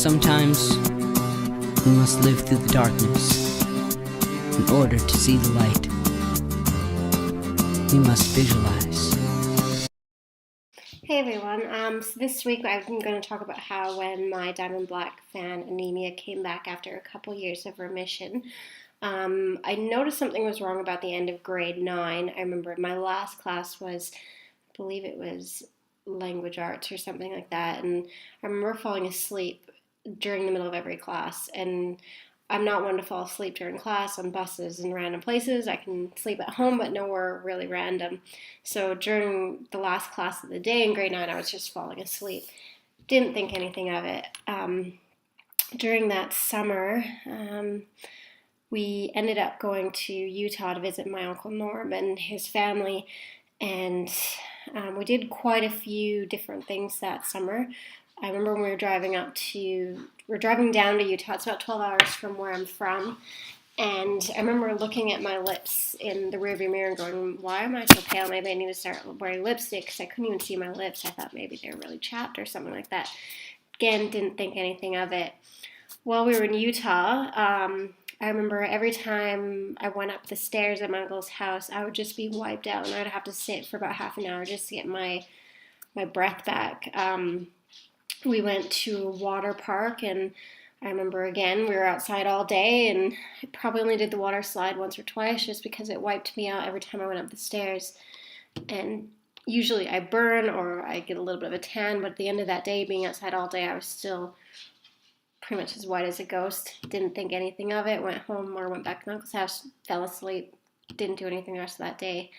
Sometimes we must live through the darkness in order to see the light. We must visualize. Hey everyone, so this week I'm going to talk about how when my Diamond Black fan anemia came back after a couple years of remission, I noticed something was wrong about the end of grade 9. I remember my last class was, I believe it was language arts or something like that, and I remember falling asleep during the middle of every class, and I'm not one to fall asleep during class on buses and random places. I can sleep at home, but nowhere really random. So during the last class of the day in grade 9, I was just falling asleep. Didn't think anything of it. During that summer, we ended up going to Utah to visit my Uncle Norm and his family, and we did quite a few different things that summer. I remember when we were driving down to Utah. It's about 12 hours from where I'm from. And I remember looking at my lips in the rearview mirror and going, why am I so pale? Maybe I need to start wearing lipstick, because I couldn't even see my lips. I thought maybe they were really chapped or something like that. Again, didn't think anything of it. While we were in Utah, I remember every time I went up the stairs at my uncle's house, I would just be wiped out, and I would have to sit for about half an hour just to get my breath back. We went to a water park, and I remember again, we were outside all day, and I probably only did the water slide once or twice just because it wiped me out every time I went up the stairs. And usually I burn or I get a little bit of a tan, but at the end of that day, being outside all day, I was still pretty much as white as a ghost. Didn't think anything of it. Went home or went back to my uncle's house, fell asleep, didn't do anything the rest of that day.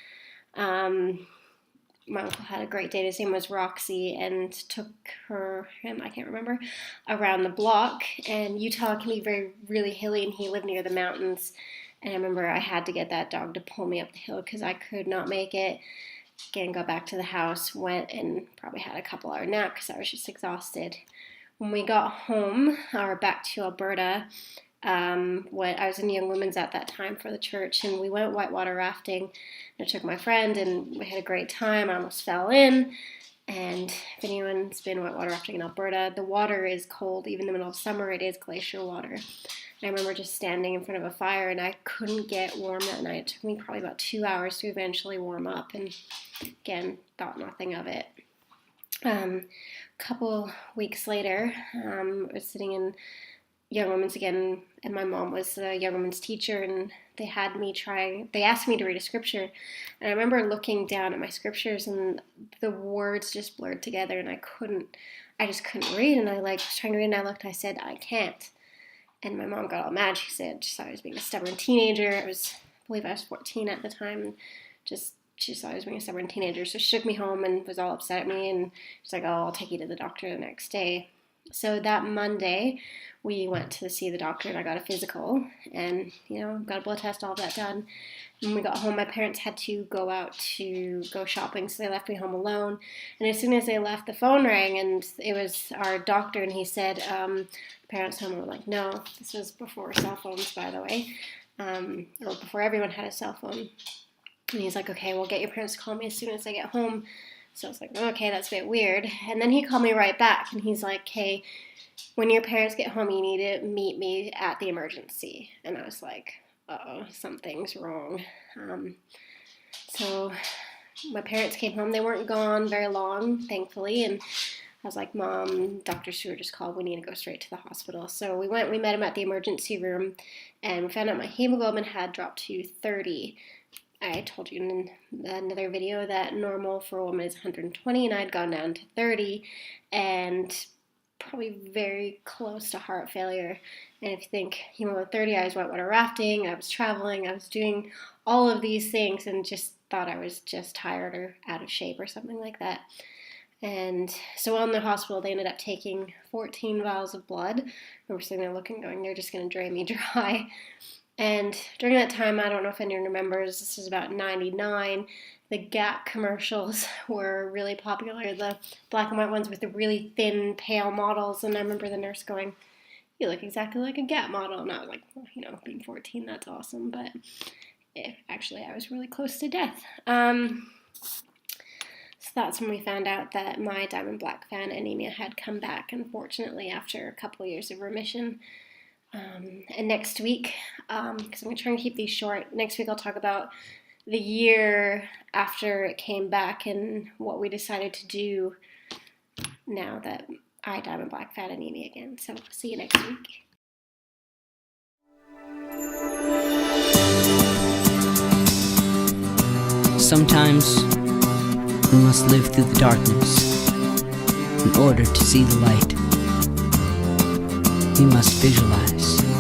My uncle had a great day. His name was Roxy, and took him, I can't remember, around the block. And Utah can be really hilly, and he lived near the mountains. And I remember I had to get that dog to pull me up the hill because I could not make it. Again, got back to the house, went and probably had a couple-hour nap because I was just exhausted. When we got home, or back to Alberta, when I was in Young Women's at that time for the church, and we went whitewater rafting. I took my friend, and we had a great time. I almost fell in, and if anyone's been whitewater rafting in Alberta, the water is cold. Even in the middle of summer, it is glacial water. And I remember just standing in front of a fire, and I couldn't get warm that night. It took me probably about 2 hours to eventually warm up, and again, thought nothing of it. A couple weeks later, I was sitting in Young Women's again, and my mom was the Young Women's teacher, and they asked me to read a scripture, and I remember looking down at my scriptures, and the words just blurred together, and I just couldn't read, and I was trying to read, and I looked, I said, I can't, and my mom got all mad. She said she thought I was being a stubborn teenager. I believe I was 14 at the time, she thought I was being a stubborn teenager, so she took me home and was all upset at me, and she's like, oh, I'll take you to the doctor the next day. So that Monday, we went to see the doctor, and I got a physical, and, got a blood test, all of that done. When we got home, my parents had to go out to go shopping, so they left me home alone. And as soon as they left, the phone rang, and it was our doctor, and he said, parents home were like, no, this was before cell phones, by the way, or before everyone had a cell phone. And he's like, okay, well, get your parents to call me as soon as I get home. So I was like, okay, that's a bit weird. And then he called me right back, and he's like, hey, when your parents get home, you need to meet me at the emergency. And I was like, uh-oh, something's wrong. So my parents came home. They weren't gone very long, thankfully. And I was like, Mom, Dr. Stewart just called. We need to go straight to the hospital. So we met him at the emergency room, and we found out my hemoglobin had dropped to 30. I told you in another video that normal for a woman is 120, and I'd gone down to 30, and probably very close to heart failure. And if you think hemoglobin 30, I was whitewater rafting, I was traveling, I was doing all of these things, and just thought I was just tired or out of shape or something like that. And so while in the hospital, they ended up taking 14 vials of blood, and we're sitting there looking, going, they're just going to drain me dry. And during that time, I don't know if anyone remembers, this is about 99, the Gap commercials were really popular, the black and white ones with the really thin, pale models, and I remember the nurse going, you look exactly like a Gap model, and I was like, well, being 14, that's awesome, but actually I was really close to death. So that's when we found out that my diamond black fan anemia had come back, unfortunately, after a couple of years of remission. And next week, because I'm going to try and keep these short, next week I'll talk about the year after it came back and what we decided to do now that I diamond black fan anemia again. So see you next week. Sometimes we must live through the darkness in order to see the light. We must visualize.